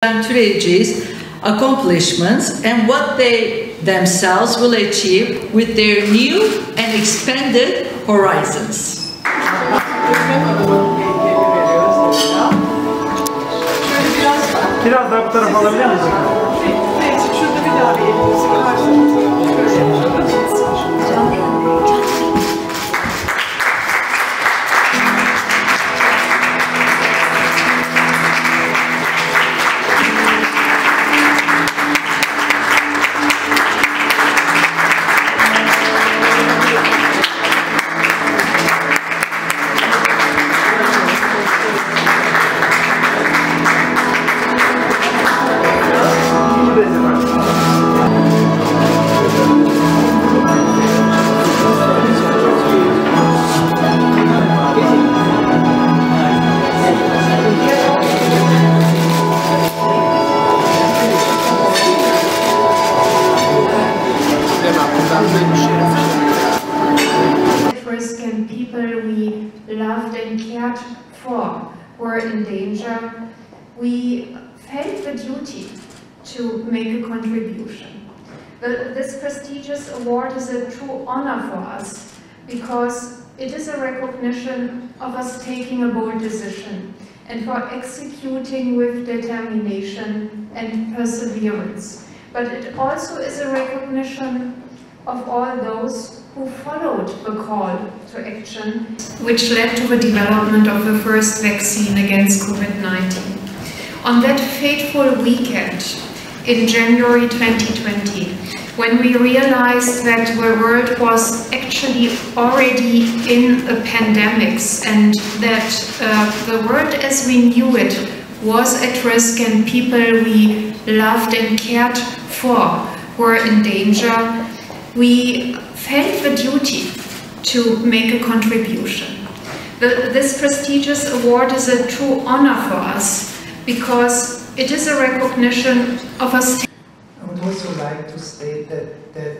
Türeci's accomplishments and what they themselves will achieve with their new and expanded horizons. Biraz daha bu tarafa alabilir miyiz? Neyse, şurada bir daha bir elimizi karşılaştıralım. Were in danger, we felt the duty to make a contribution. This prestigious award is a true honor for us because it is a recognition of us taking a bold decision and for executing with determination and perseverance. But it also is a recognition of all those who followed the call to action, which led to the development of the first vaccine against COVID-19. On that fateful weekend in January 2020, when we realized that the world was actually already in a pandemic and that the world as we knew it was at risk and people we loved and cared for were in danger, we felt the duty to make a contribution. This prestigious award is a true honor for us because it is a recognition of us. I would also like to state that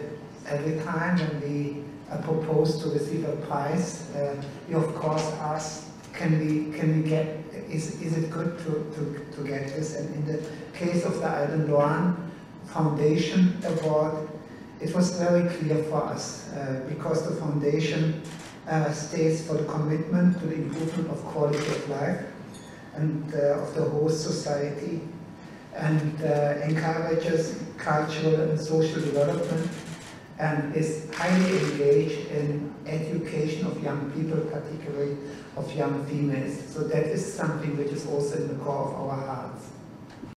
every time when we propose to receive a prize, we of course ask, can we get, is it good to get this? And in the case of the Aydın Doğan Foundation Award, it was very clear for us because the foundation stays for the commitment to the improvement of quality of life and of the whole society, and encourages cultural and social development and is highly engaged in education of young people, particularly of young females. So that is something which is also in the core of our hearts.